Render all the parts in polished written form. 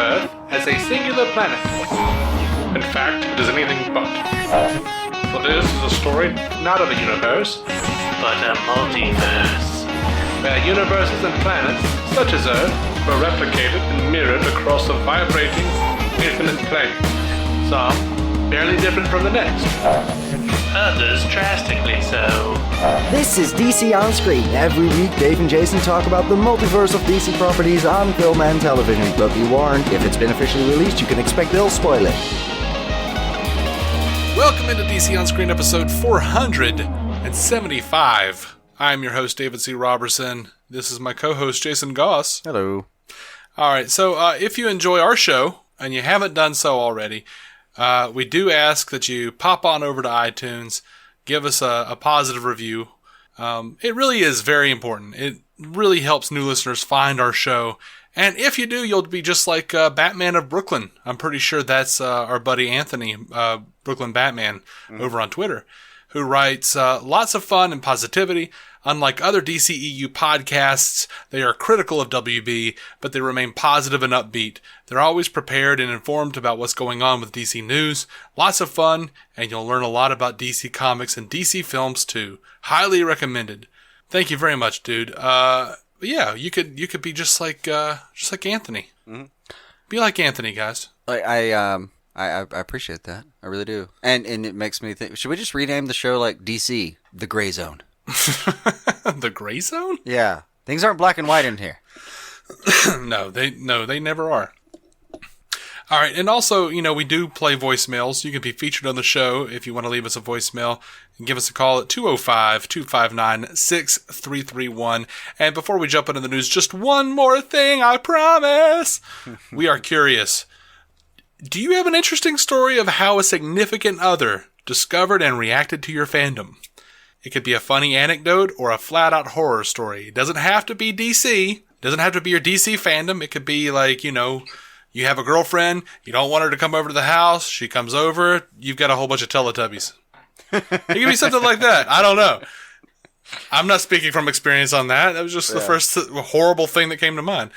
Earth as a singular planet. In fact, it is anything but. For this is a story not of a universe, but a multiverse, where universes and planets, such as Earth, were replicated and mirrored across a vibrating, infinite plane. Some barely different from the next. Others drastically so. This is DC On Screen. Every week, Dave and Jason talk about the multiverse of DC properties on film and television. But be warned, if it's been officially released, you can expect they'll spoil it. Welcome into DC On Screen episode 475. I'm your host, David C. Robertson. This is my co-host, Jason Goss. Hello. Alright, so if you enjoy our show, and you haven't done so already, we do ask that you pop on over to iTunes, give us a positive review. It really is very important. It really helps new listeners find our show. And if you do, you'll be just like Batman of Brooklyn. I'm pretty sure that's our buddy Anthony, Brooklyn Batman, over on Twitter, who writes lots of fun and positivity. Unlike other DCEU podcasts, they are critical of WB, but they remain positive and upbeat. They're always prepared and informed about what's going on with DC news. Lots of fun, and you'll learn a lot about DC comics and DC films too. Highly recommended. Thank you very much, dude. Yeah, you could be just like Anthony. Mm-hmm. Be like Anthony, guys. I appreciate that. I really do. And it makes me think, should we just rename the show like DC, The Gray Zone? The Gray Zone? Yeah. Things aren't black and white in here. No, they never are. All right, and also, we do play voicemails. You can be featured on the show if you want to leave us a voicemail. And give us a call at 205-259-6331. And before we jump into the news, just one more thing, I promise. We are curious. Do you have an interesting story of how a significant other discovered and reacted to your fandom? It could be a funny anecdote or a flat-out horror story. It doesn't have to be DC. It doesn't have to be your DC fandom. It could be like, you have a girlfriend, you don't want her to come over to the house, she comes over, you've got a whole bunch of Teletubbies. It could be something like that. I don't know. I'm not speaking from experience on that. That was just the first horrible thing that came to mind.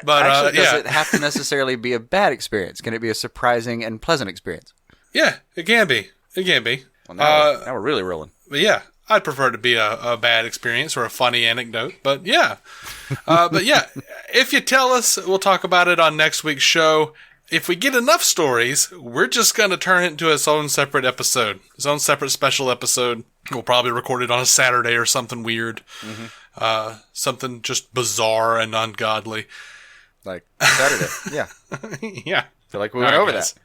But actually, does it have to necessarily be a bad experience? Can it be a surprising and pleasant experience? Yeah, it can be. It can be. Well, now we're really rolling. But yeah. I'd prefer it to be a bad experience or a funny anecdote, but yeah. If you tell us, we'll talk about it on next week's show. If we get enough stories, we're just going to turn it into its own separate episode, its own separate special episode. We'll probably record it on a Saturday or something weird, something just bizarre and ungodly. Like Saturday, yeah. Yeah. I feel like we went over that.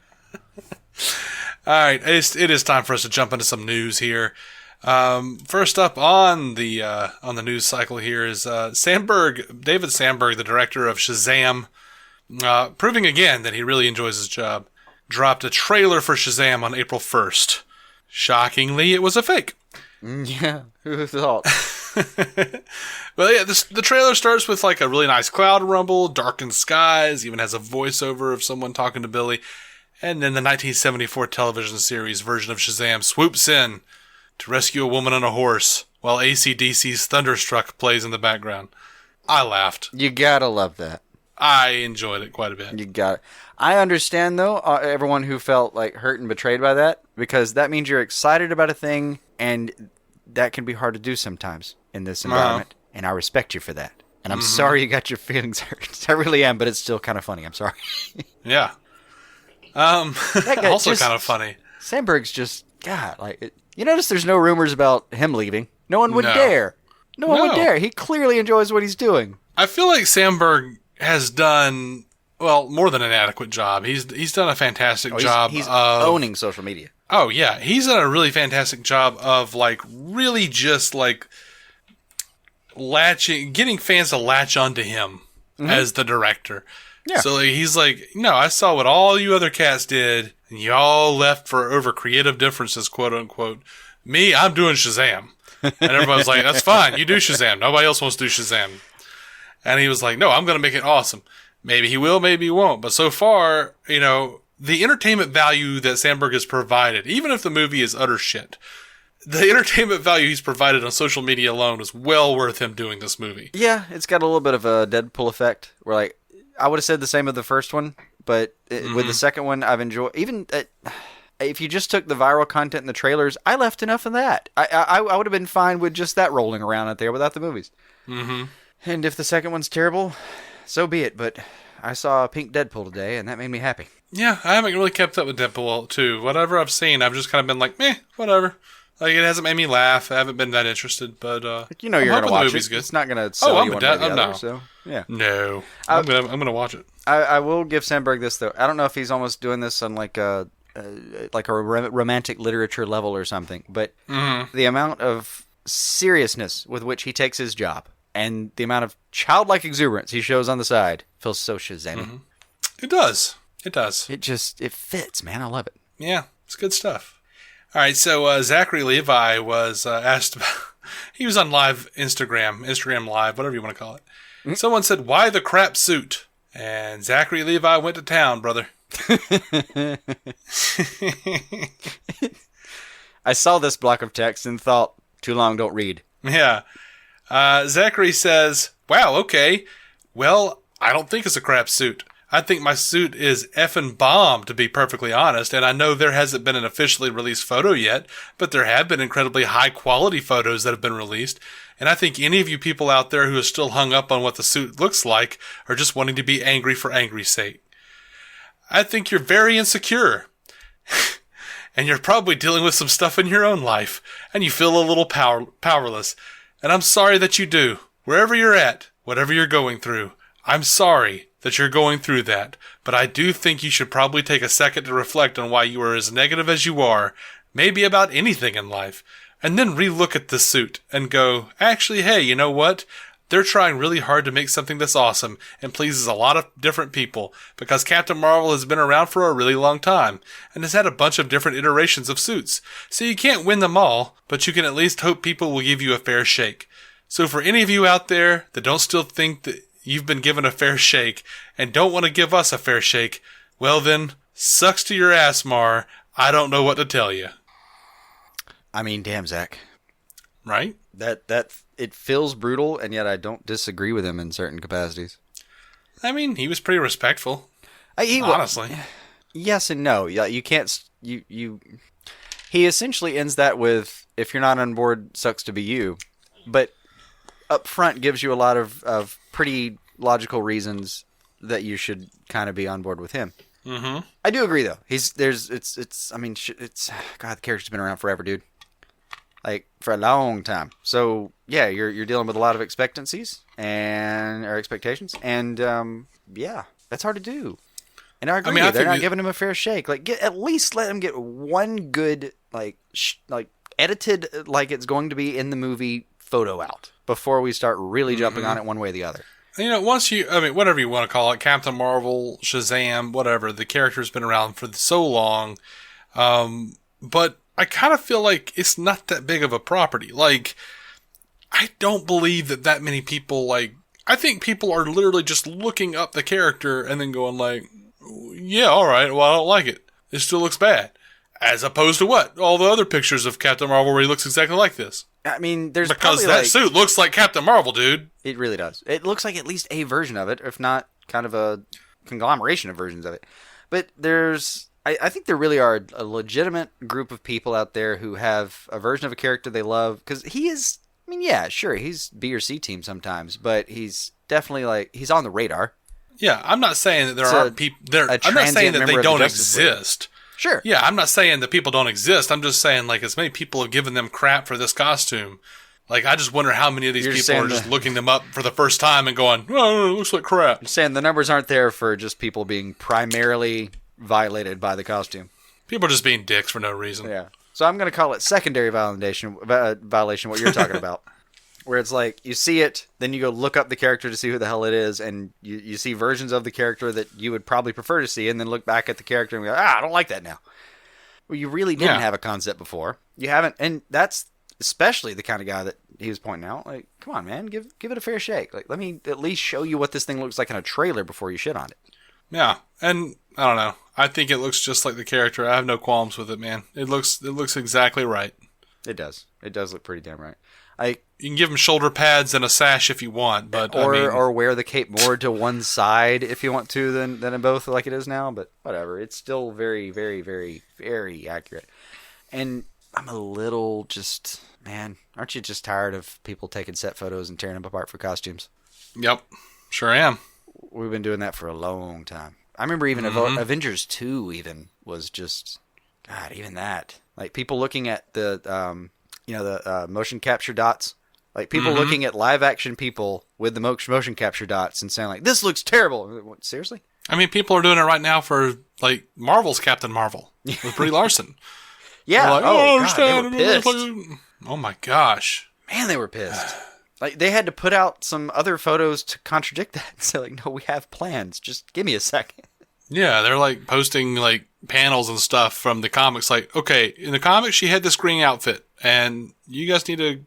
All right, it is time for us to jump into some news here. First up on the news cycle here is David Sandberg, the director of Shazam, proving again that he really enjoys his job, dropped a trailer for Shazam on April 1st. Shockingly, it was a fake. Yeah, who thought? Well, yeah, the trailer starts with like a really nice cloud rumble, darkened skies, even has a voiceover of someone talking to Billy, and then the 1974 television series version of Shazam swoops in to rescue a woman on a horse while AC/DC's Thunderstruck plays in the background. I laughed. You gotta love that. I enjoyed it quite a bit. You got it. I understand, though, everyone who felt like hurt and betrayed by that, because that means you're excited about a thing, and that can be hard to do sometimes in this environment, and I respect you for that. And I'm sorry you got your feelings hurt. I really am, but it's still kind of funny. I'm sorry. Yeah. That guy also just, kind of funny. Sandberg's just, God, you notice there's no rumors about him leaving. No one would dare. No one would dare. He clearly enjoys what he's doing. I feel like Sandberg has done, well, more than an adequate job. He's done a fantastic job. He's owning social media. Oh, yeah. He's done a really fantastic job of, really just, getting fans to latch onto him as the director. Yeah. So he's like, no, I saw what all you other cats did, and y'all left for over creative differences, quote unquote. Me, I'm doing Shazam. And everyone's like, that's fine. You do Shazam. Nobody else wants to do Shazam. And he was like, no, I'm going to make it awesome. Maybe he will, maybe he won't. But so far, the entertainment value that Sandberg has provided, even if the movie is utter shit, the entertainment value he's provided on social media alone is well worth him doing this movie. Yeah, it's got a little bit of a Deadpool effect where, I would have said the same of the first one, but with the second one, I've enjoyed. Even if you just took the viral content in the trailers, I left enough of that. I would have been fine with just that rolling around out there without the movies. Mm-hmm. And if the second one's terrible, so be it. But I saw Pink Deadpool today, and that made me happy. Yeah, I haven't really kept up with Deadpool 2. Whatever I've seen, I've just kind of been like, meh, whatever. Like, it hasn't made me laugh. I haven't been that interested, but you know, you're going to watch it. Good. It's not going to sell you one way or the other, no. so yeah. No, I'm gonna watch it. I will give Sandberg this though. I don't know if he's almost doing this on like a romantic literature level or something, but the amount of seriousness with which he takes his job and the amount of childlike exuberance he shows on the side feels so Shazam. It does. It does. It fits, man. I love it. Yeah, it's good stuff. All right, so Zachary Levi was asked about... He was on live Instagram Live, whatever you want to call it. Someone said, why the crap suit? And Zachary Levi went to town, brother. I saw this block of text and thought, too long, don't read. Yeah. Zachary says, wow, okay. Well, I don't think it's a crap suit. I think my suit is effing bomb, to be perfectly honest, and I know there hasn't been an officially released photo yet, but there have been incredibly high-quality photos that have been released, and I think any of you people out there who are still hung up on what the suit looks like are just wanting to be angry for angry's sake. I think you're very insecure, and you're probably dealing with some stuff in your own life, and you feel a little powerless, and I'm sorry that you do. Wherever you're at, whatever you're going through, I'm sorry that you're going through that, but I do think you should probably take a second to reflect on why you are as negative as you are, maybe about anything in life, and then relook at the suit and go, actually, hey, you know what? They're trying really hard to make something that's awesome and pleases a lot of different people, because Captain Marvel has been around for a really long time and has had a bunch of different iterations of suits. So you can't win them all, but you can at least hope people will give you a fair shake. So for any of you out there that don't still think that you've been given a fair shake and don't want to give us a fair shake, well then, sucks to your ass, Mar. I don't know what to tell you. I mean, damn, Zach. Right? That it feels brutal, and yet I don't disagree with him in certain capacities. I mean, he was pretty respectful. Honestly. Yes and no. Yeah, you can't... He essentially ends that with, if you're not on board, sucks to be you. But up front gives you a lot of pretty logical reasons that you should kind of be on board with him. Mm-hmm. I do agree, though. God, the character's been around forever, dude. Like, for a long time. So, yeah, you're dealing with a lot of expectations, and yeah, that's hard to do. And I agree, they're not giving him a fair shake. Like, at least let him get one good, like edited, like it's going to be in the movie photo out before we start really jumping on it one way or the other. You know, whatever you want to call it, Captain Marvel, Shazam, whatever, the character's been around for so long, but I kind of feel like it's not that big of a property. Like, I don't believe that many people, like, I think people are literally just looking up the character and then going like, yeah, alright, well, I don't like it. It still looks bad. As opposed to what? All the other pictures of Captain Marvel where he looks exactly like this. I mean, there's because probably that suit looks like Captain Marvel, dude. It really does. It looks like at least a version of it, if not kind of a conglomeration of versions of it. But I think there really are a legitimate group of people out there who have a version of a character they love. Because he is, I mean, yeah, sure, he's B or C team sometimes, but he's definitely like, he's on the radar. Yeah, I'm not saying that there aren't people. I'm not saying that they don't exist. Sure. Yeah, I'm not saying that people don't exist. I'm just saying, like, as many people have given them crap for this costume. Like, I just wonder how many of these people are just looking them up for the first time and going, oh, it looks like crap. You're saying the numbers aren't there for just people being primarily violated by the costume. People are just being dicks for no reason. Yeah. So I'm going to call it secondary violation, what you're talking about. Where it's like, you see it, then you go look up the character to see who the hell it is, and you see versions of the character that you would probably prefer to see, and then look back at the character and go, I don't like that now. Well, you really didn't have a concept before. You haven't, and that's especially the kind of guy that he was pointing out. Like, come on, man, give it a fair shake. Like, let me at least show you what this thing looks like in a trailer before you shit on it. Yeah, and I don't know. I think it looks just like the character. I have no qualms with it, man. It looks exactly right. It does. It does look pretty damn right. Like, you can give him shoulder pads and a sash if you want, but or wear the cape more to one side if you want to than in both like it is now. But whatever, it's still very, very, very, very accurate. And I'm a little just, man, aren't you just tired of people taking set photos and tearing them apart for costumes? Yep, sure am. We've been doing that for a long time. I remember even Avengers 2 even was just, God, even that. Like people looking at the motion capture dots. Like people looking at live action people with the motion capture dots and saying like, this looks terrible. Seriously? I mean, people are doing it right now for like Marvel's Captain Marvel with Brie Larson. Yeah. Like, God, they were pissed. Oh my gosh. Man, they were pissed. Like they had to put out some other photos to contradict that and say like, no, we have plans. Just give me a second. Yeah, they're like posting like panels and stuff from the comics. Like, okay, in the comics she had this green outfit, and you guys need to,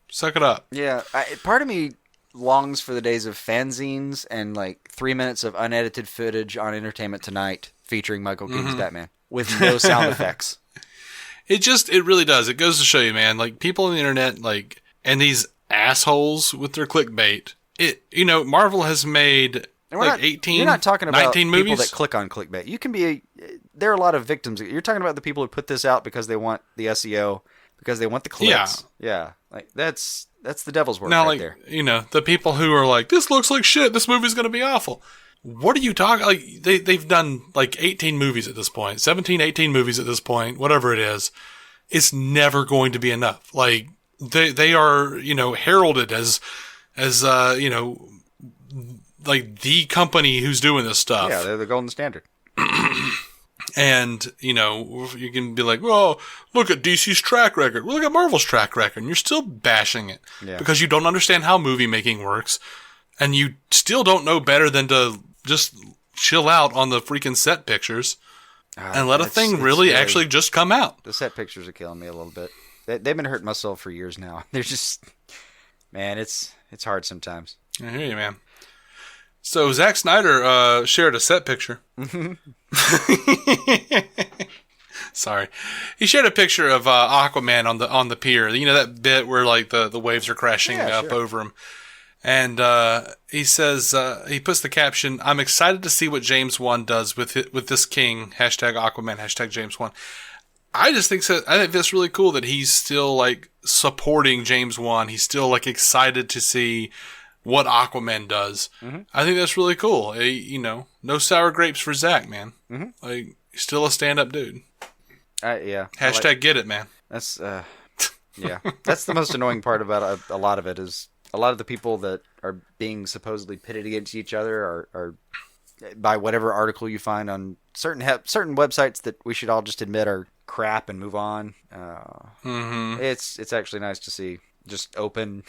suck it up. Yeah, part of me longs for the days of fanzines and like 3 minutes of unedited footage on Entertainment Tonight featuring Michael Keaton's Batman with no sound effects. It really does. It goes to show you, man, like people on the internet, like, and these assholes with their clickbait. Marvel has made like 18, you're not talking about 19 movies. People that click on clickbait. You can be there are a lot of victims. You're talking about the people who put this out because they want the SEO, because they want the clicks. Yeah. Like that's the devil's work now, right there. The people who are like, this looks like shit, this movie's going to be awful. What are you talking? Like they've done like 18 movies at this point, 17, 18 movies at this point, whatever it is. It's never going to be enough. Like they are, heralded as like the company who's doing this stuff. Yeah, they're the golden standard. And, you can be like, well, look at DC's track record. Well, look at Marvel's track record. And you're still bashing it because you don't understand how movie making works. And you still don't know better than to just chill out on the freaking set pictures and let a thing really actually just come out. The set pictures are killing me a little bit. They've been hurting my soul for years now. They're just, man, it's hard sometimes. I hear you, man. So Zack Snyder shared a set picture. Sorry, he shared a picture of Aquaman on the pier. That bit where like the waves are crashing up over him, and he says he puts the caption, "I'm excited to see what James Wan does with this king." #Aquaman #James Wan. I just think so. I think that's really cool that he's still like supporting James Wan. He's still like excited to see what Aquaman does. I think that's really cool. No sour grapes for Zack, man. Like, still a stand-up dude. Yeah. Get it, man. That's, yeah. That's the most annoying part about a lot of it is a lot of the people that are being supposedly pitted against each other are by whatever article you find on certain websites that we should all just admit are crap and move on. It's actually nice to see just open...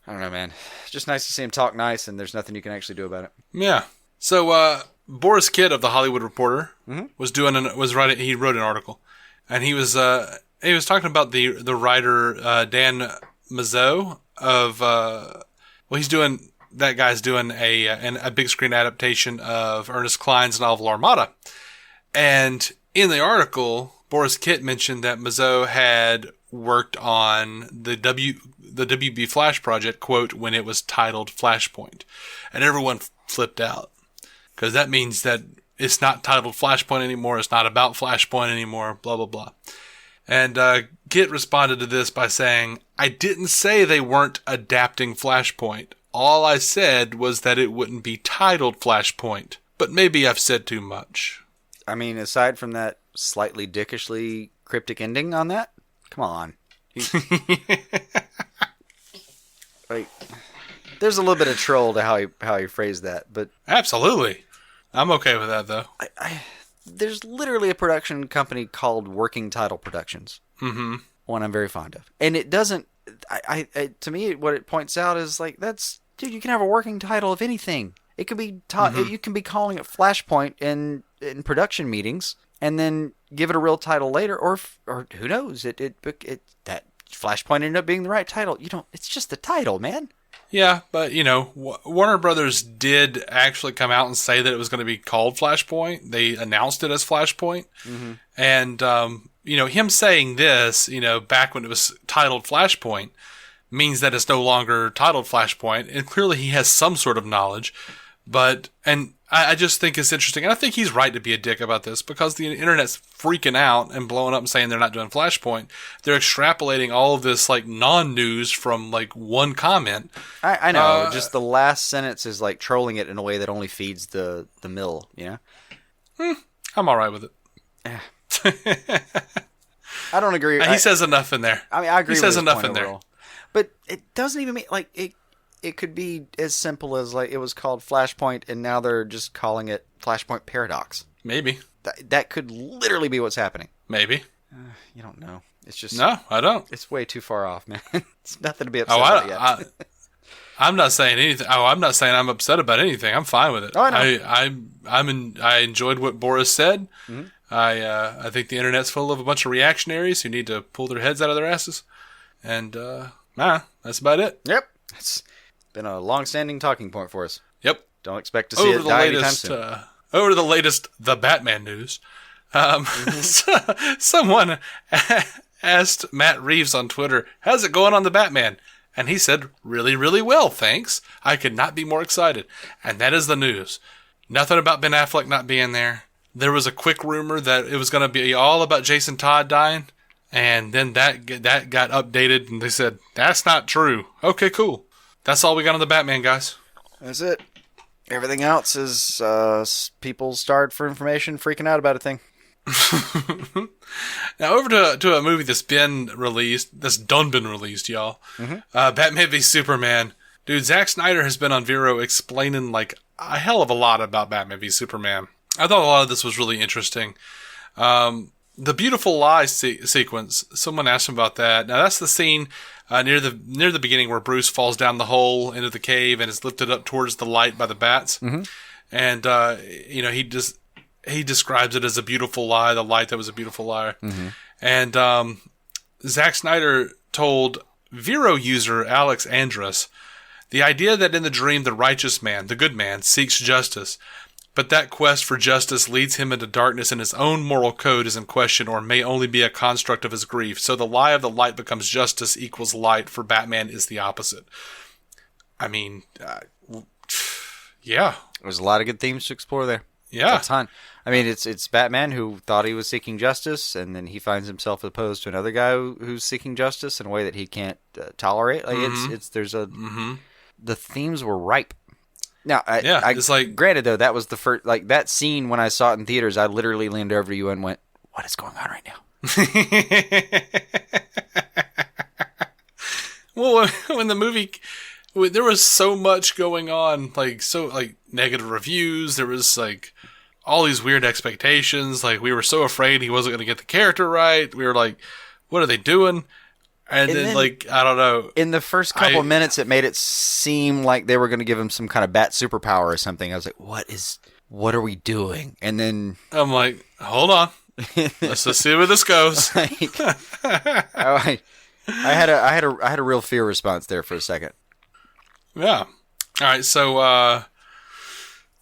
I don't know, man. It's just nice to see him talk nice, and there's nothing you can actually do about it. Yeah. So Boris Kidd of the Hollywood Reporter he wrote an article, and he was talking about the writer Dan Mazeau of that guy's doing a big screen adaptation of Ernest Cline's novel Armada, and in the article, Boris Kidd mentioned that Mazeau had worked on the WB Flash project, quote, when it was titled Flashpoint. And everyone flipped out. Because that means that it's not titled Flashpoint anymore, it's not about Flashpoint anymore, blah, blah, blah. And Kit responded to this by saying, I didn't say they weren't adapting Flashpoint. All I said was that it wouldn't be titled Flashpoint. But maybe I've said too much. I mean, aside from that slightly dickishly cryptic ending on that, come on. Like, there's a little bit of troll to how he phrased that, but absolutely, I'm okay with that though. There's literally a production company called Working Title Productions, one I'm very fond of, and it doesn't. To me, what it points out is like dude, you can have a working title of anything. It could be you can be calling it Flashpoint in production meetings, and then give it a real title later, or who knows? That Flashpoint ended up being the right title. It's just the title, man. Yeah, but Warner Brothers did actually come out and say that it was going to be called Flashpoint. They announced it as Flashpoint, and him saying this, back when it was titled Flashpoint, means that it's no longer titled Flashpoint, and clearly he has some sort of knowledge. And I just think it's interesting, and I think he's right to be a dick about this, because the internet's freaking out and blowing up and saying they're not doing Flashpoint. They're extrapolating all of this, like, non-news from, like, one comment. I know, just the last sentence is, like, trolling it in a way that only feeds the mill, I'm alright with it. I don't agree. He says enough in there. I mean, I agree he with says his enough point in there. overall. But it doesn't even mean, like, it could be as simple as, like, it was called Flashpoint, and now they're just calling it Flashpoint Paradox. Maybe. That could literally be what's happening. Maybe. You don't know. It's just... No, I don't. It's way too far off, man. It's nothing to be upset about yet. I'm not saying anything. I'm not saying I'm upset about anything. I'm fine with it. Oh, I know. I enjoyed what Boris said. Mm-hmm. I think the internet's full of a bunch of reactionaries who need to pull their heads out of their asses. And, that's about it. Yep. It's been a long-standing talking point for us. Yep. Don't expect to see it die anytime soon. Over to the latest The Batman news. Someone asked Matt Reeves on Twitter, "How's it going on The Batman?" And he said, "Really, really well, thanks. I could not be more excited." And that is the news. Nothing about Ben Affleck not being there. There was a quick rumor that it was going to be all about Jason Todd dying. And then that got updated, and they said, "That's not true." Okay, cool. That's all we got on The Batman, guys. That's it. Everything else is people starved for information, freaking out about a thing. Now over to a movie that's been released, that's done been released, y'all. Mm-hmm. Batman v Superman. Dude, Zack Snyder has been on Vero explaining like a hell of a lot about Batman v Superman. I thought a lot of this was really interesting. The beautiful lie sequence. Someone asked him about that. Now that's the scene near the beginning where Bruce falls down the hole into the cave and is lifted up towards the light by the bats. Mm-hmm. And he describes it as a beautiful lie, the light that was a beautiful lie. Mm-hmm. And Zack Snyder told Vero user Alex Andrus, "The idea that in the dream the righteous man, the good man, seeks justice, but that quest for justice leads him into darkness and his own moral code is in question or may only be a construct of his grief. So the lie of the light becomes justice equals light. For Batman is the opposite." I mean, yeah. There's a lot of good themes to explore there. Yeah. A ton. I mean, it's Batman who thought he was seeking justice, and then he finds himself opposed to another guy who's seeking justice in a way that he can't tolerate. Like the themes were ripe. Now, it's like, granted though, that was the first, like that scene when I saw it in theaters, I literally leaned over to you and went, "What is going on right now?" Well, when the movie, there was so much going on, like negative reviews. There was like all these weird expectations. Like we were so afraid he wasn't going to get the character right. We were like, "What are they doing?" And then, like, I don't know. In the first couple of minutes, it made it seem like they were going to give him some kind of bat superpower or something. I was like, what are we doing? And then I'm like, hold on. Let's just see where this goes. I had a real fear response there for a second. Yeah. All right. So,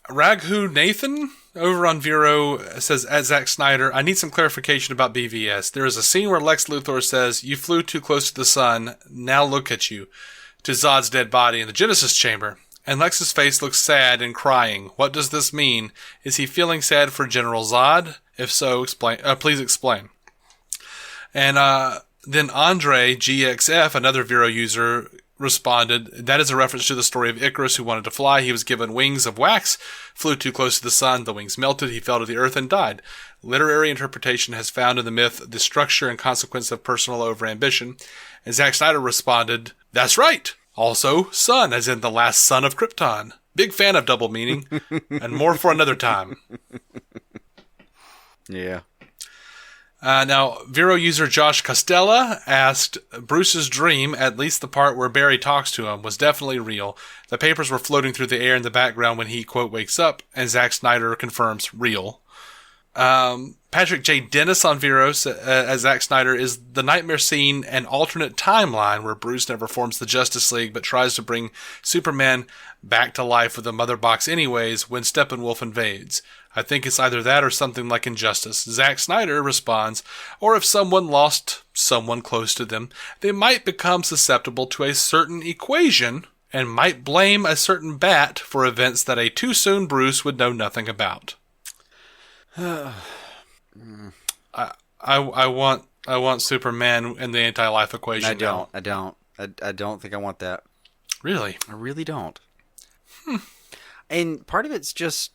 Raghu Nathan over on Vero says, at Zack Snyder, "I need some clarification about BVS. There is a scene where Lex Luthor says, 'You flew too close to the sun. Now look at you,' to Zod's dead body in the Genesis chamber. And Lex's face looks sad and crying. What does this mean? Is he feeling sad for General Zod? If so, please explain." And then Andre GXF, another Vero user, responded, "That is a reference to the story of Icarus who wanted to fly. He was given wings of wax, flew too close to the sun, the wings melted, he fell to the earth and died. Literary interpretation has found in the myth the structure and consequence of personal overambition." And Zack Snyder responded, "That's right. Also, sun, as in the last son of Krypton. Big fan of double meaning, and more for another time." Yeah. Now, Vero user Josh Costella asked, "Bruce's dream, at least the part where Barry talks to him, was definitely real. The papers were floating through the air in the background when he, quote, wakes up," and Zack Snyder confirms real. Patrick J. Dennis on Vero, as Zack Snyder, "Is the nightmare scene an alternate timeline where Bruce never forms the Justice League but tries to bring Superman back to life with the mother box anyways when Steppenwolf invades? I think it's either that or something like Injustice. Zack Snyder responds, or if someone lost someone close to them, they might become susceptible to a certain equation and might blame a certain bat for events that a too-soon Bruce would know nothing about. I want Superman in the anti-life equation. I don't think I want that. Really? I really don't. And part of it's just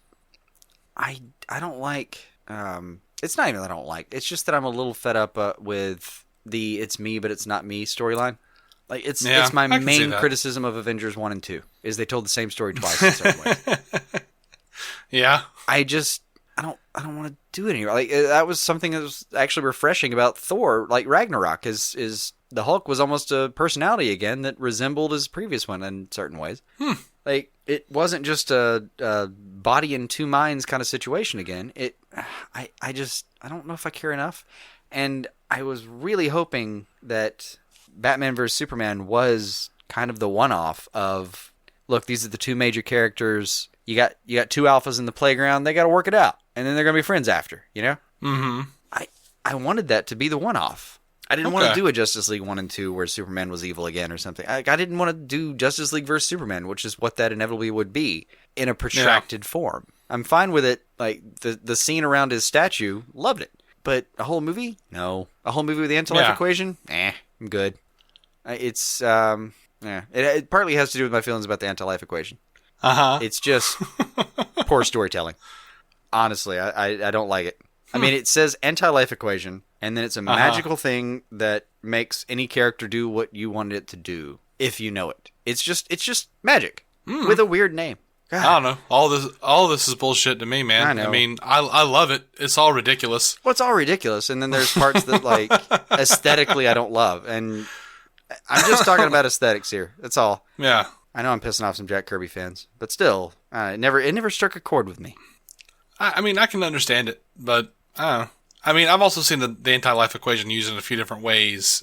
I don't like. It's not even that I don't like. It's just that I'm a little fed up with the "it's me but it's not me" storyline. Like it's my main criticism of Avengers 1 and 2 is they told the same story twice in certain ways. Yeah. I don't want to do it anymore. Like that was something that was actually refreshing about Thor, like Ragnarok, is the Hulk was almost a personality again that resembled his previous one in certain ways. Like it wasn't just a body and two minds kind of situation again. I don't know if I care enough, and I was really hoping that Batman vs Superman was kind of the one-off of, look, these are the two major characters. You got two alphas in the playground. They got to work it out, and then they're gonna be friends after. You know. Mm-hmm. I wanted that to be the one-off. I didn't want to do a Justice League 1 and 2 where Superman was evil again or something. I didn't want to do Justice League vs. Superman, which is what that inevitably would be in a protracted form. I'm fine with it. Like, the scene around his statue, loved it. But a whole movie? No. A whole movie with the anti-life equation? I'm good. It partly has to do with my feelings about the anti-life equation. It's just poor storytelling. Honestly, I don't like it. I mean, it says anti-life equation, and then it's a magical thing that makes any character do what you want it to do, if you know it. It's just magic with a weird name. God. I don't know. All this is bullshit to me, man. I know. I mean, I love it. It's all ridiculous. Well, it's all ridiculous, and then there's parts that, like, aesthetically I don't love, and I'm just talking about aesthetics here. That's all. Yeah. I know I'm pissing off some Jack Kirby fans, but still, it never struck a chord with me. I mean, I can understand it, but I don't know. I mean, I've also seen the anti-life equation used in a few different ways.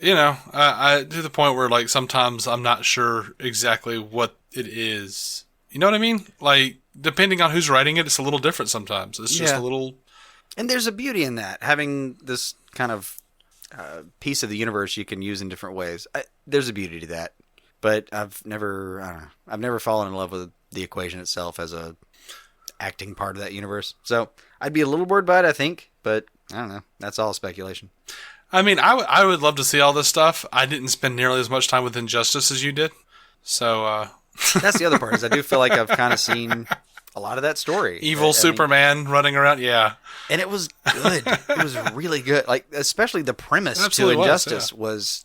You know, to the point where, like, sometimes I'm not sure exactly what it is. You know what I mean? Like, depending on who's writing it, it's a little different sometimes. It's just a little... And there's a beauty in that, having this kind of piece of the universe you can use in different ways. There's a beauty to that. But I've never fallen in love with the equation itself as a acting part of that universe. So I'd be a little bored by it, I think, but I don't know. That's all speculation. I mean, I would love to see all this stuff. I didn't spend nearly as much time with Injustice as you did. So, that's the other part, is I do feel like I've kind of seen a lot of that story. Evil Superman running around, yeah. And it was good. It was really good. Like, especially the premise to Injustice was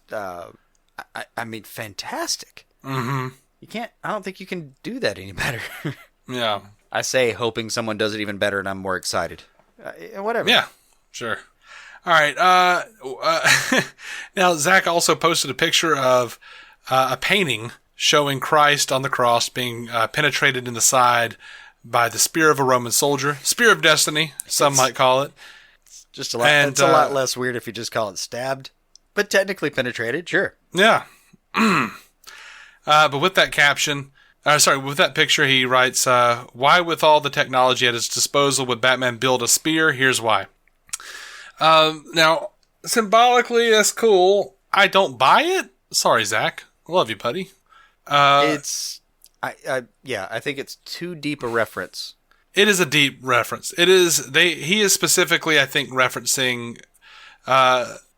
I mean, fantastic. Mm-hmm. I don't think you can do that any better. Yeah. I say hoping someone does it even better, and I'm more excited. Whatever. Yeah, sure. All right. Now, Zack also posted a picture of a painting showing Christ on the cross being penetrated in the side by the spear of a Roman soldier. Spear of destiny, some might call it. Just a lot. And, it's a lot less weird if you just call it stabbed, but technically penetrated, sure. Yeah. But with that caption... with that picture, he writes, why with all the technology at his disposal would Batman build a spear? Here's why. Now, symbolically, that's cool. I don't buy it. Sorry, Zach. I love you, buddy. I think it's too deep a reference. It is a deep reference. It is, he is specifically, I think, referencing,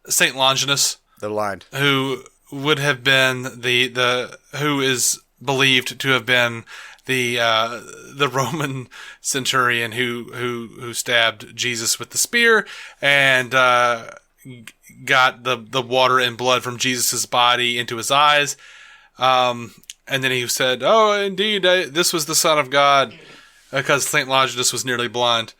Saint Longinus. The line. Who would have been who is believed to have been the Roman centurion who stabbed Jesus with the spear and got the water and blood from Jesus's body into his eyes, and then he said, "Oh, indeed, this was the Son of God," because Saint Longinus was nearly blind,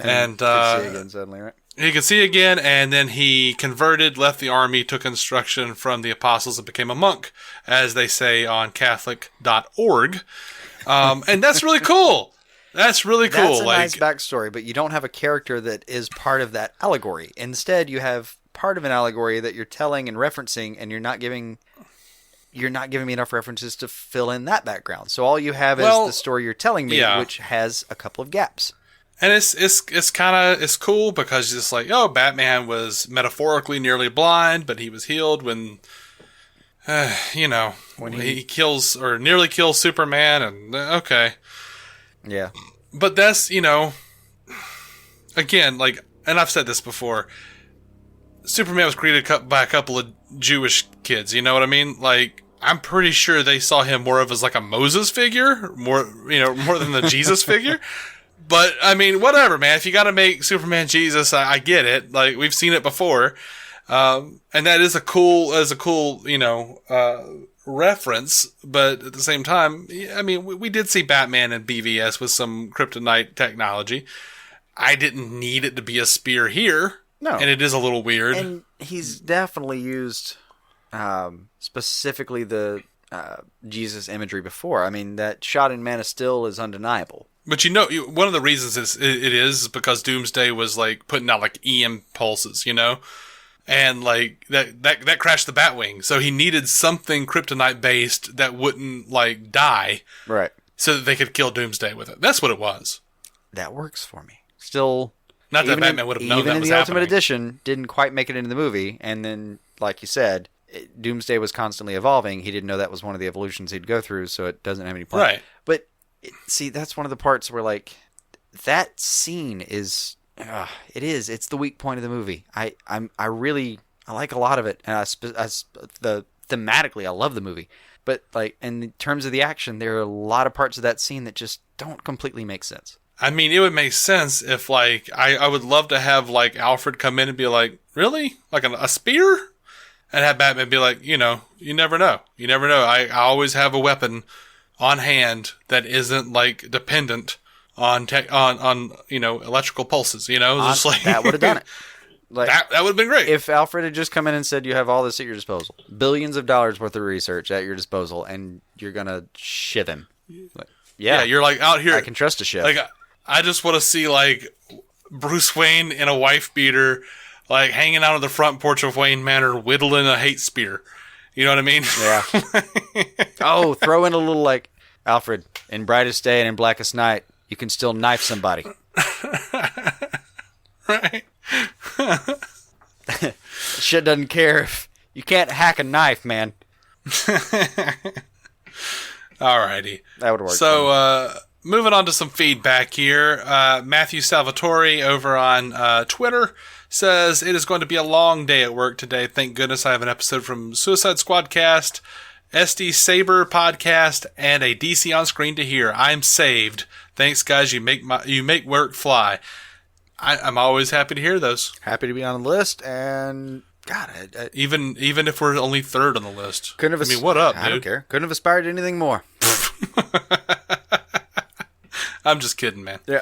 and could see again suddenly, right? He could see again, and then he converted, left the army, took instruction from the apostles, and became a monk, as they say on Catholic.org. And that's really cool. That's really cool. That's a nice backstory, but you don't have a character that is part of that allegory. Instead, you have part of an allegory that you're telling and referencing, and you're not giving me enough references to fill in that background. So all you have is the story you're telling me, which has a couple of gaps. And it's kind of, it's cool because it's like, oh, Batman was metaphorically nearly blind, but he was healed when when he kills or nearly kills Superman, and okay. Yeah. But that's, again, like, and I've said this before, Superman was created by a couple of Jewish kids, you know what I mean? Like, I'm pretty sure they saw him more of as like a Moses figure, more than the Jesus figure. But, I mean, whatever, man. If you gotta make Superman Jesus, I get it. Like, we've seen it before. And that is a cool, reference. But at the same time, I mean, we did see Batman in BVS with some kryptonite technology. I didn't need it to be a spear here. No. And it is a little weird. And he's definitely used, specifically the, Jesus imagery before. I mean, that shot in Man of Steel is undeniable. But one of the reasons it is because Doomsday was like putting out like EM pulses, and like that crashed the Batwing. So he needed something kryptonite based that wouldn't like die, right? So that they could kill Doomsday with it. That's what it was. That works for me. Still, not that Batman would have known that was happening. Even in the Ultimate Edition, didn't quite make it into the movie, and then, like you said, Doomsday was constantly evolving. He didn't know that was one of the evolutions he'd go through, so it doesn't have any point. Right. But see, that's one of the parts where, like, that scene is, it's the weak point of the movie. I like a lot of it, and thematically, I love the movie. But, like, in terms of the action, there are a lot of parts of that scene that just don't completely make sense. I mean, it would make sense if, like, I would love to have, like, Alfred come in and be like, really? Like a spear? And have Batman be like, you never know. You never know. I always have a weapon on hand that isn't like dependent on electrical pulses, just like that would have done it. Like, that would have been great. If Alfred had just come in and said, you have all this at your disposal, billions of dollars worth of research at your disposal, and you're going to shiv him. Like, yeah, you're like out here. I can trust a shiv. Like, I just want to see like Bruce Wayne in a wife beater, like hanging out on the front porch of Wayne Manor, whittling a hate spear. You know what I mean? Yeah. Oh, throw in a little like, Alfred, in brightest day and in blackest night, you can still knife somebody. Right. Shit doesn't care if you can't hack a knife, man. Alrighty. That would work. So, moving on to some feedback here. Matthew Salvatore over on Twitter says, it is going to be a long day at work today. Thank goodness I have an episode from Suicide Squad cast, SD Saber podcast, and a DC on screen to hear. I'm saved. Thanks, guys. You make work fly. I'm always happy to hear those. Happy to be on the list, and God, even if we're only third on the list. Couldn't have. What up, dude? I don't care. Couldn't have aspired to anything more. I'm just kidding, man. Yeah,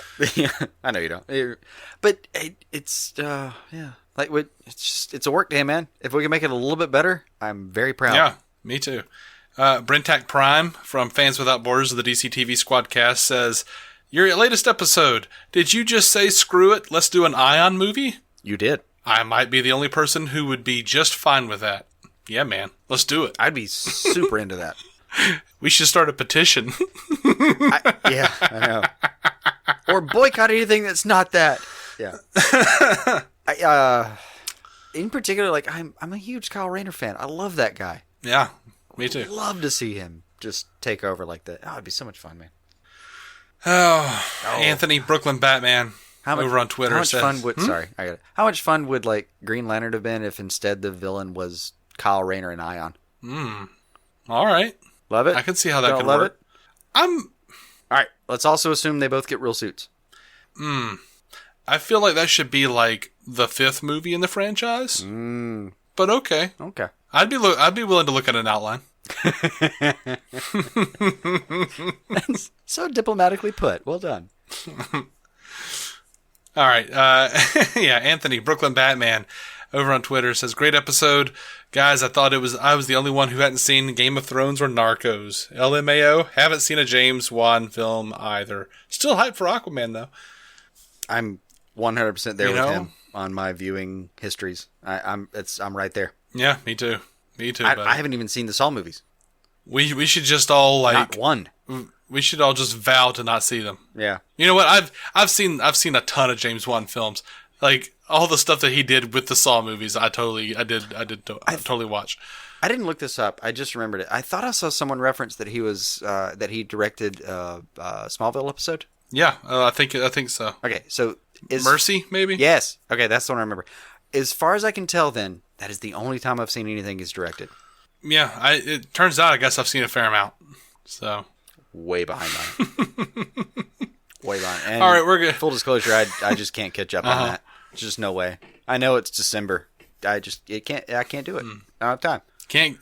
I know you don't. But it's like it's a work day, man. If we can make it a little bit better, I'm very proud. Yeah, me too. Brentak Prime from Fans Without Borders of the DC TV Squadcast says, your latest episode, did you just say screw it, let's do an Ion movie? You did. I might be the only person who would be just fine with that. Yeah, man, let's do it. I'd be super into that. We should start a petition. I know. Or boycott anything that's not that. Yeah. In particular, like I'm a huge Kyle Rayner fan. I love that guy. Yeah, me too. Love to see him just take over like that. Oh, it'd be so much fun, man. Oh. Anthony Brooklyn Batman over on Twitter says, How much fun would like Green Lantern have been if instead the villain was Kyle Rayner and Ion? All right. Love it. I can see how that could love work. All right. Let's also assume they both get real suits. I feel like that should be like the 5th movie in the franchise. But okay. Okay. I'd be willing to look at an outline. That's so diplomatically put. Well done. All right. Anthony Brooklyn Batman over on Twitter says, great episode. Guys, I thought I was the only one who hadn't seen Game of Thrones or Narcos. LMAO, haven't seen a James Wan film either. Still hyped for Aquaman, though. I'm 100% there with him on my viewing histories. I'm right there. Yeah, me too. Me too. I haven't even seen the Saw movies. We should just all like not one. We should all just vow to not see them. Yeah. You know what? I've seen a ton of James Wan films. Like all the stuff that he did with the Saw movies, I totally watch. I didn't look this up. I just remembered it. I thought I saw someone reference that he was that he directed a Smallville episode. Yeah, I think so. Okay, so Mercy, maybe? Yes. Okay, that's the one I remember. As far as I can tell, then that is the only time I've seen anything he's directed. Yeah, it turns out I guess I've seen a fair amount. So way behind on. Way behind. And all right, we're good. Full disclosure, I just can't catch up on that. There's just no way. I know it's December. I can't do it. I don't have time.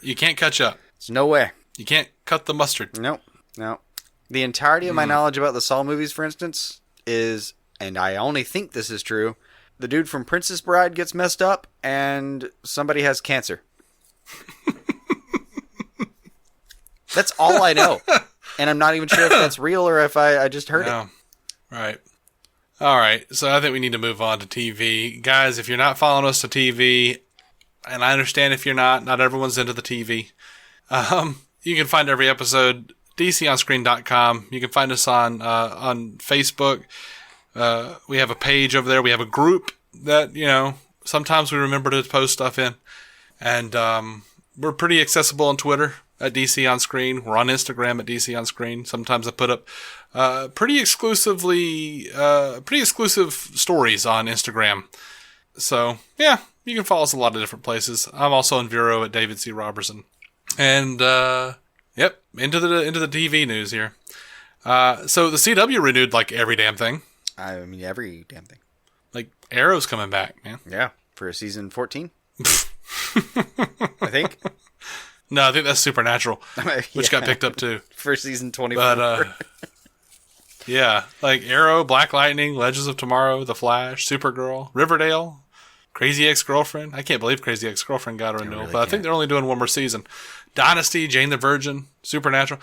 You can't catch up. There's no way. You can't cut the mustard. Nope. The entirety of my knowledge about the Saw movies, for instance, is, and I only think this is true, the dude from Princess Bride gets messed up and somebody has cancer. That's all I know. And I'm not even sure if that's real or if I just heard it. Right. All right. So I think we need to move on to TV. Guys, if you're not following us to TV, and I understand if you're not everyone's into the TV, you can find every episode DCOnScreen.com. You can find us on Facebook. We have a page over there. We have a group that, sometimes we remember to post stuff in. And we're pretty accessible on Twitter at DC On Screen. We're on Instagram at DC On Screen. Sometimes I put up pretty exclusive stories on Instagram. So, yeah, you can follow us a lot of different places. I'm also on Vero at David C. Robertson. And, yep, into the TV news here. So the CW renewed like every damn thing. I mean, every damn thing. Like Arrow's coming back, man. Yeah, for season 14. I think. No, I think that's Supernatural, which got picked up too. For season 24. But, yeah, like Arrow, Black Lightning, Legends of Tomorrow, The Flash, Supergirl, Riverdale, Crazy Ex-Girlfriend. I can't believe Crazy Ex-Girlfriend got a renewal, really, but I think they're only doing one more season. Dynasty, Jane the Virgin, Supernatural.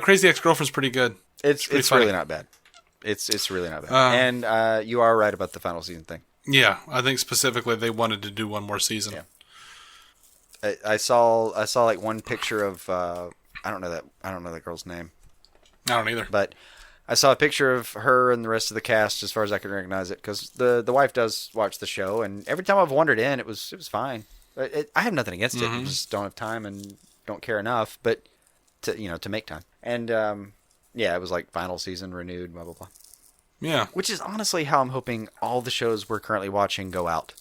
Crazy Ex-Girlfriend's pretty good. It's really not bad. It's really not bad. And you are right about the final season thing. Yeah, I think specifically they wanted to do one more season. Yeah. I saw like one picture of I don't know that girl's name. I don't either. But I saw a picture of her and the rest of the cast as far as I can recognize it, because the wife does watch the show, and every time I've wandered in, it was fine. I have nothing against it. I just don't have time and don't care enough, but to make time. And yeah, it was like final season renewed, blah blah blah. Yeah, which is honestly how I'm hoping all the shows we're currently watching go out.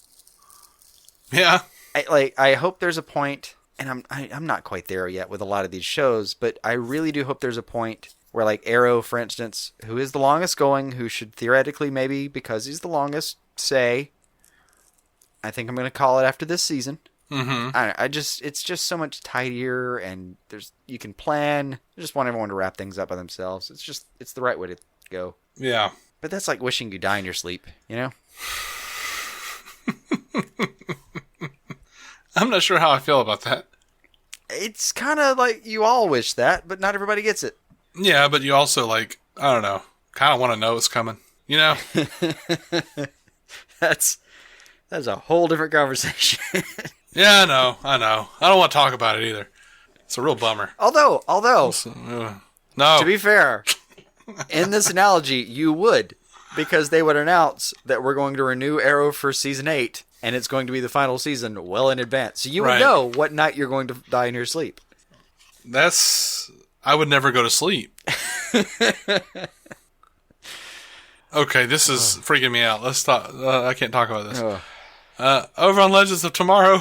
Yeah. I hope there's a point, and I'm not quite there yet with a lot of these shows, but I really do hope there's a point where, like Arrow, for instance, who is the longest going, who should theoretically maybe, because he's the longest, say, I think I'm going to call it after this season. Mm-hmm. It's just so much tidier, and you can plan. I just want everyone to wrap things up by themselves. It's the right way to go. Yeah. But that's like wishing you die in your sleep, you know? I'm not sure how I feel about that. It's kind of like you all wish that, but not everybody gets it. Yeah, but you also, I don't know, kind of want to know it's coming, That's a whole different conversation. Yeah, I know. I don't want to talk about it either. It's a real bummer. Although, no. To be fair, in this analogy, you would, because they would announce that we're going to renew Arrow for season 8, and it's going to be the final season well in advance. So you would know what night you're going to die in your sleep. I would never go to sleep. Okay, this is freaking me out. Let's stop. I can't talk about this. Over on Legends of Tomorrow.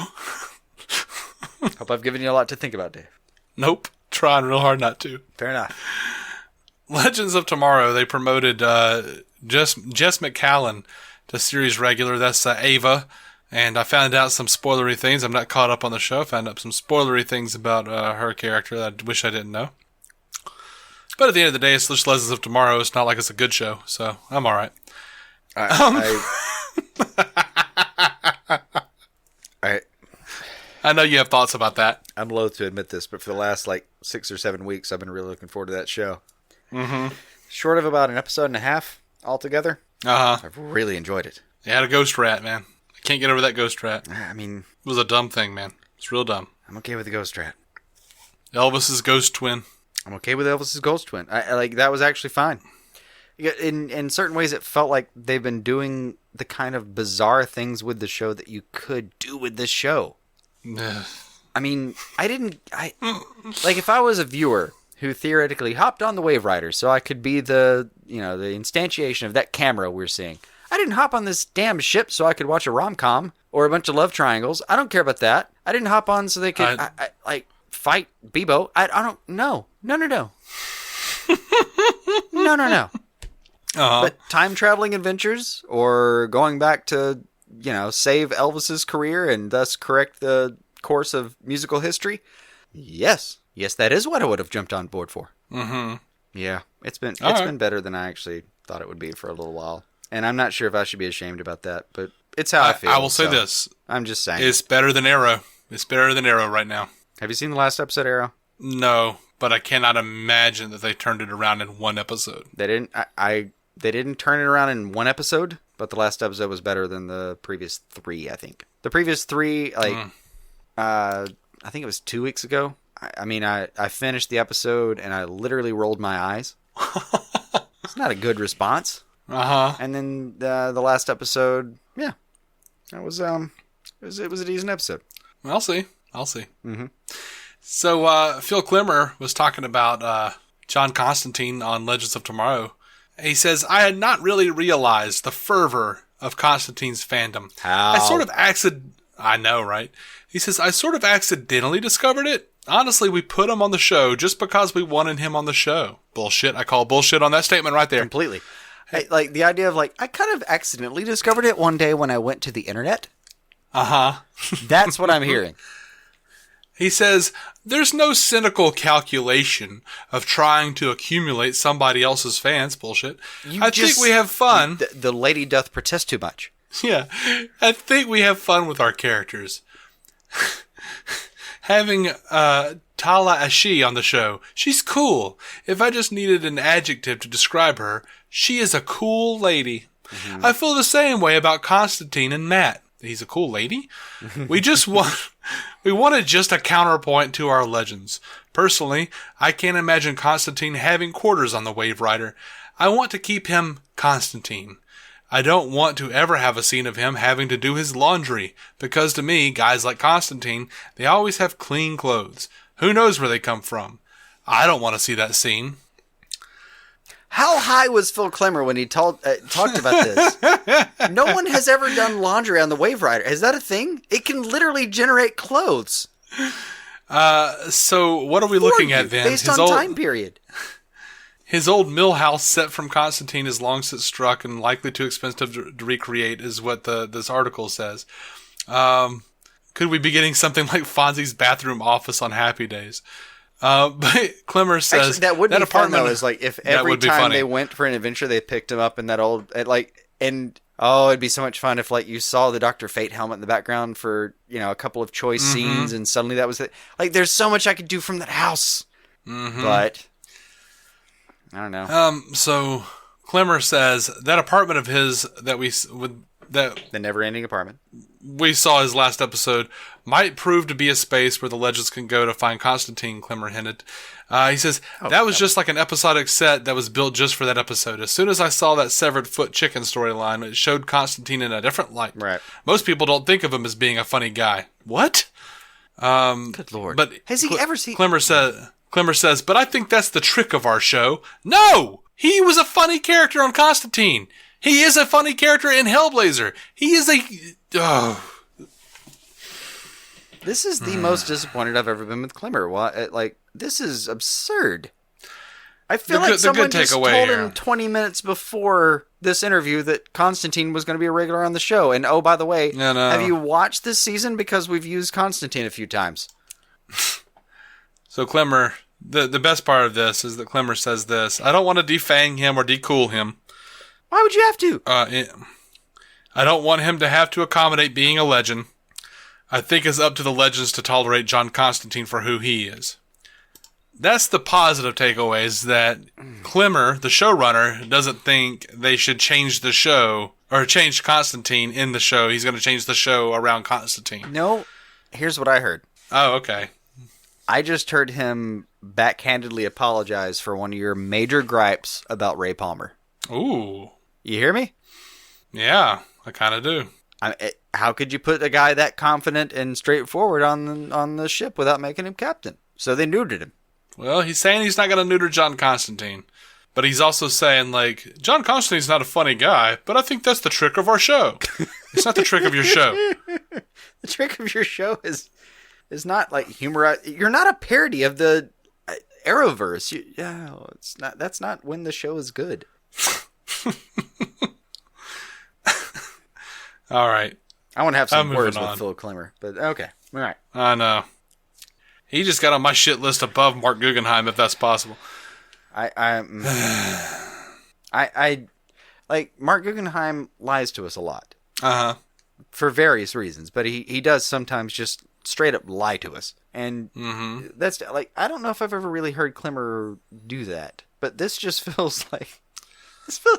Hope I've given you a lot to think about, Dave. Nope. Trying real hard not to. Fair enough. Legends of Tomorrow, they promoted Jess Macallan to series regular. That's Ava. And I found out some spoilery things. I'm not caught up on the show. I found out some spoilery things about her character that I wish I didn't know. But at the end of the day, it's just Legends of Tomorrow. It's not like it's a good show, so I'm all right. I know you have thoughts about that. I'm loath to admit this, but for the last 6 or 7 weeks, I've been really looking forward to that show. Mm-hmm. Short of about an episode and a half altogether, I've really enjoyed it. They had a ghost rat, man. I can't get over that ghost rat. I mean, it was a dumb thing, man. It's real dumb. I'm okay with the ghost rat. Elvis's ghost twin. I'm okay with Elvis's ghost twin. I like that was actually fine. In certain ways, it felt like they've been doing the kind of bizarre things with the show that you could do with this show. I mean, if I was a viewer who theoretically hopped on the Wave Rider so I could be the instantiation of that camera we're seeing. I didn't hop on this damn ship so I could watch a rom-com or a bunch of love triangles. I don't care about that. I didn't hop on so they could fight Bebo. I don't know. No. No. Uh-huh. But time-traveling adventures or going back to, save Elvis's career and thus correct the course of musical history? Yes, that is what I would have jumped on board for. Mm-hmm. Yeah, it's been better than I actually thought it would be for a little while. And I'm not sure if I should be ashamed about that, but it's how I feel. I will say this. I'm just saying. It's better than Arrow. It's better than Arrow right now. Have you seen the last episode, Arrow? No, but I cannot imagine that they turned it around in one episode. They didn't. They didn't turn it around in one episode, but the last episode was better than the previous 3, I think. The previous 3, I think it was 2 weeks ago. I finished the episode and I literally rolled my eyes. It's not a good response. Uh-huh. And then the last episode, yeah, it was a decent episode. I'll see. Mm-hmm. So Phil Klimmer was talking about John Constantine on Legends of Tomorrow. He says, I had not really realized the fervor of Constantine's fandom. How? I know, right? He says, I sort of accidentally discovered it. Honestly, we put him on the show just because we wanted him on the show. Bullshit. I call bullshit on that statement right there. Completely. Like the idea of I kind of accidentally discovered it one day when I went to the internet. Uh-huh. That's what I'm hearing. He says, there's no cynical calculation of trying to accumulate somebody else's fans. Bullshit. I think we have fun. The lady doth protest too much. Yeah. I think we have fun with our characters. Having Tala Ashi on the show, she's cool. If I just needed an adjective to describe her, she is a cool lady. Mm-hmm. I feel the same way about Constantine and Matt. He's a cool lady. We wanted just a counterpoint to our legends. Personally, I can't imagine Constantine having quarters on the Wave Rider. I want to keep him Constantine. I don't want to ever have a scene of him having to do his laundry, because to me, guys like Constantine, they always have clean clothes. Who knows where they come from? I don't want to see that scene. How high was Phil Klimmer when he talked about this? No one has ever done laundry on the Wave Rider. Is that a thing? It can literally generate clothes. So what are we looking at then? Based on time period. His old mill house set from Constantine is long since struck and likely too expensive to recreate, is what this article says. Could we be getting something like Fonzie's bathroom office on Happy Days? But Klimmer says actually, that would be fun though. Is like if every time they went for an adventure, they picked him up in that old it'd be so much fun if you saw the Dr. Fate helmet in the background for a couple of choice scenes, and suddenly that was it. There's so much I could do from that house, but I don't know. So Klimmer says that apartment of his the never-ending apartment we saw his last episode might prove to be a space where the legends can go to find Constantine, Klimmer hinted. He says, that was just like an episodic set that was built just for that episode. As soon as I saw that severed foot chicken storyline, it showed Constantine in a different light. Right. Most people don't think of him as being a funny guy. What? Good Lord. But has he ever seen... Klimmer says, but I think that's the trick of our show. No! He was a funny character on Constantine. He is a funny character in Hellblazer. He is a... This is the most disappointed I've ever been with Klimmer. This is absurd. I feel like someone just told him 20 minutes before this interview that Constantine was going to be a regular on the show. And oh, by the way, have you watched this season? Because we've used Constantine a few times. So Klimmer, the best part of this is that Klimmer says this. I don't want to defang him or decool him. Why would you have to? I don't want him to have to accommodate being a legend. I think it's up to the legends to tolerate John Constantine for who he is. That's the positive takeaway, is that Klimmer, the showrunner, doesn't think they should change the show or change Constantine in the show. He's going to change the show around Constantine. No, here's what I heard. Oh, okay. I just heard him backhandedly apologize for one of your major gripes about Ray Palmer. Ooh. You hear me? Yeah, I kind of do. How could you put a guy that confident and straightforward on the ship without making him captain? So they neutered him. Well, he's saying he's not going to neuter John Constantine. But he's also saying, like, John Constantine's not a funny guy, but I think that's the trick of our show. It's not the trick of your show. The trick of your show is not, like, humor. You're not a parody of the Arrowverse. It's not. That's not when the show is good. All right. I want to have some words with Phil Klemmer, but okay. All right. I know. He just got on my shit list above Mark Guggenheim, if that's possible. I like Mark Guggenheim lies to us a lot. Uh-huh. For various reasons, but he does sometimes just straight up lie to us. And that's like, I don't know if I've ever really heard Klemmer do that, but this just feels like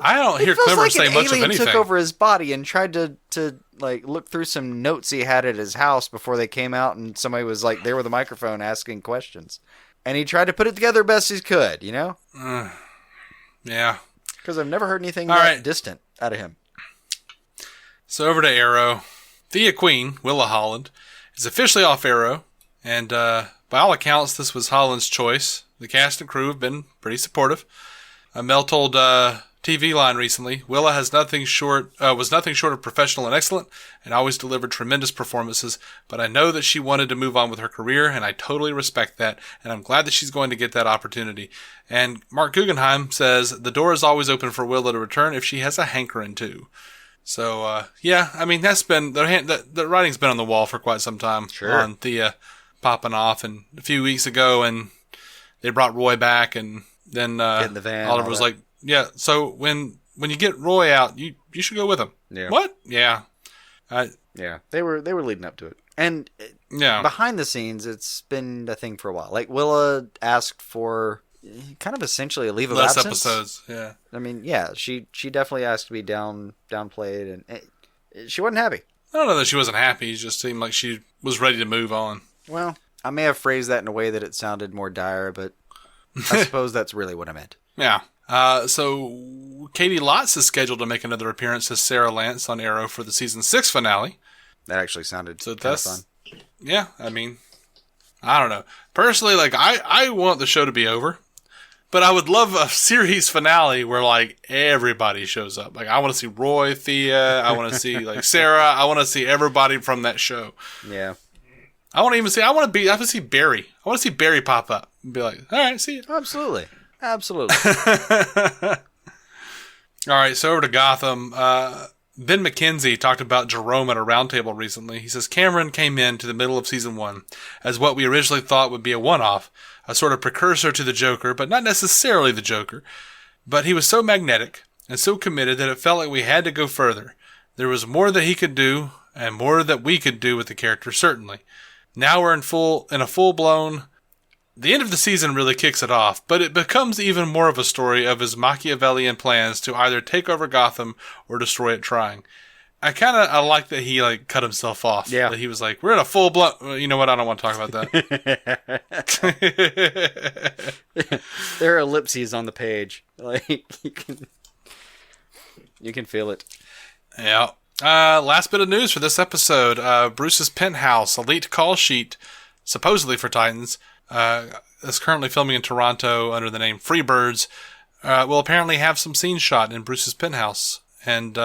I don't hear Klemmer say much of anything. Alien took over his body and tried to like look through some notes he had at his house before they came out, and somebody was like there with a microphone asking questions. And he tried to put it together best he could, you know? Yeah. Because I've never heard anything distant out of him. So over to Arrow. Thea Queen, Willa Holland, is officially off Arrow. And by all accounts, this was Holland's choice. The cast and crew have been pretty supportive. Mel told TV Line recently, Willa was nothing short of professional and excellent, and always delivered tremendous performances, but I know that she wanted to move on with her career, and I totally respect that, and I'm glad that she's going to get that opportunity. And Mark Guggenheim says, the door is always open for Willa to return if she has a hankering to. So, yeah, I mean, that's been, the writing's been on the wall for quite some time on Thea popping off, and a few weeks ago, and they brought Roy back, and then the van, Oliver was like, yeah, so when you get Roy out, you should go with him. Yeah. What? Yeah. Yeah, they were leading up to it. And behind the scenes, it's been a thing for a while. Like, Willa asked for kind of essentially a leave of absence. Less episodes, yeah. I mean, yeah, she definitely asked to be downplayed, and she wasn't happy. I don't know that she wasn't happy. It just seemed like she was ready to move on. Well, I may have phrased that in a way that it sounded more dire, but I suppose that's really what I meant. Yeah. So Katie Lotz is scheduled to make another appearance as Sara Lance on Arrow for the season 6 finale. That actually sounded kind of fun. Yeah, I mean, I don't know. Personally, like, I want the show to be over, but I would love a series finale where, like, everybody shows up. Like, I want to see Roy, Thea, I want to see, like, Sara, I want to see everybody from that show. Yeah. I want to see Barry. I want to see Barry pop up and be like, all right, see you. Absolutely. All right, so over to Gotham. Ben McKenzie talked about Jerome at a roundtable recently. He says Cameron came in to the middle of season 1 as what we originally thought would be a one-off, a sort of precursor to the Joker, but not necessarily the Joker. But he was so magnetic and so committed that it felt like we had to go further. There was more that he could do, and more that we could do with the character, certainly. Now we're in a full-blown... The end of the season really kicks it off, but it becomes even more of a story of his Machiavellian plans to either take over Gotham or destroy it trying. I like that he like cut himself off. Yeah. That he was like, we're in a full-blown... You know what? I don't want to talk about that. There are ellipses on the page. Like, you can feel it. Yeah. Last bit of news for this episode. Bruce's Penthouse, a leaked call sheet, supposedly for Titans, is currently filming in Toronto under the name Freebirds, will apparently have some scenes shot in Bruce's penthouse. And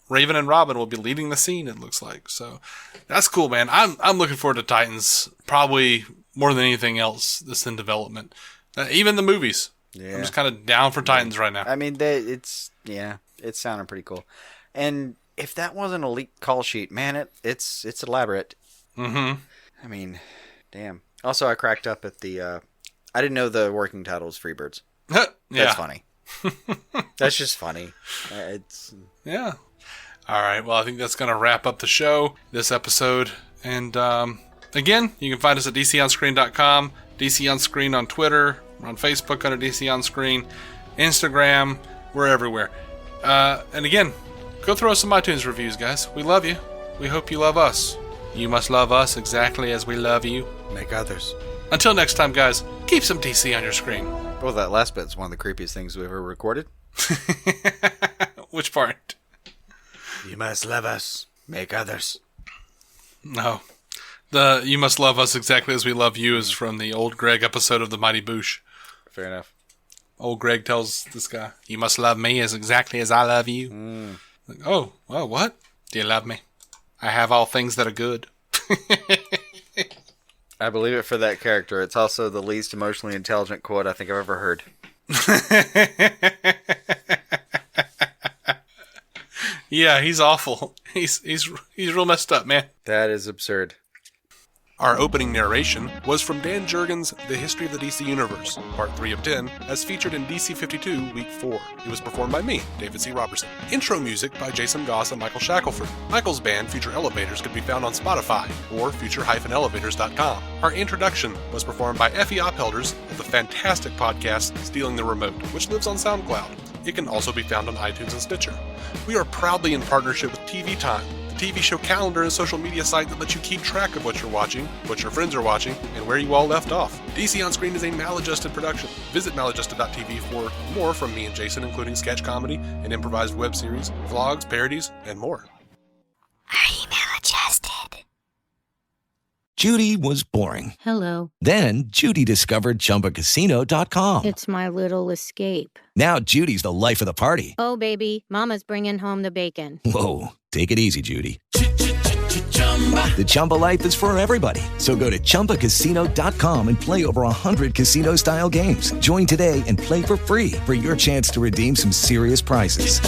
Raven and Robin will be leading the scene, it looks like. So that's cool, man. I'm looking forward to Titans probably more than anything else that's in development. Even the movies. Yeah. I'm just kind of down for Titans right now. I mean, it's sounding pretty cool. And if that wasn't a leaked call sheet, man, it's elaborate. Mm-hmm. I mean, damn. Also, I cracked up at the... I didn't know the working title was Freebirds. That's funny. That's just funny. Yeah. All right. Well, I think that's going to wrap up the show, this episode. And again, you can find us at dconscreen.com, DC On Screen on Twitter, we're on Facebook under DC On Screen, Instagram, we're everywhere. And again, go throw us some iTunes reviews, guys. We love you. We hope you love us. You must love us exactly as we love you. Make others. Until next time, guys, keep some DC on your screen. Well, that last bit's one of the creepiest things we've ever recorded. Which part? You must love us, make others. No. The You Must Love Us Exactly As We Love You is from the old Greg episode of The Mighty Boosh. Fair enough. Old Greg tells this guy, you must love me as exactly as I love you. Like, oh, what? Do you love me? I have all things that are good. I believe it for that character. It's also the least emotionally intelligent quote I think I've ever heard. Yeah, he's awful. He's real messed up, man. That is absurd. Our opening narration was from Dan Jurgens' The History of the DC Universe, Part 3 of 10, as featured in DC 52, Week 4. It was performed by me, David C. Robertson. Intro music by Jason Goss and Michael Shackelford. Michael's band, Future Elevators, could be found on Spotify or future-elevators.com. Our introduction was performed by Effie Ophelders of the fantastic podcast Stealing the Remote, which lives on SoundCloud. It can also be found on iTunes and Stitcher. We are proudly in partnership with TV Time, the TV show calendar and social media site that lets you keep track of what you're watching, what your friends are watching, and where you all left off. DC On Screen is a maladjusted production. Visit maladjusted.tv for more from me and Jason, including sketch comedy, an improvised web series, vlogs, parodies, and more. Are you maladjusted? Judy was boring. Hello. Then Judy discovered ChumbaCasino.com. It's my little escape. Now Judy's the life of the party. Oh, baby, mama's bringing home the bacon. Whoa, take it easy, Judy. The Chumba life is for everybody. So go to ChumbaCasino.com and play over 100 casino-style games. Join today and play for free for your chance to redeem some serious prizes.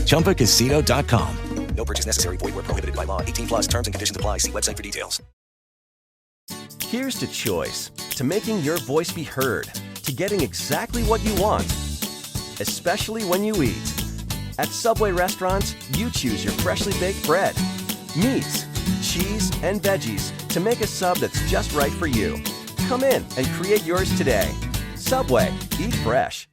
ChumbaCasino.com. No purchase necessary. Void where prohibited by law. 18 plus terms and conditions apply. See website for details. Here's to choice, to making your voice be heard, to getting exactly what you want, especially when you eat. At Subway restaurants, you choose your freshly baked bread, meats, cheese, and veggies to make a sub that's just right for you. Come in and create yours today. Subway, eat fresh.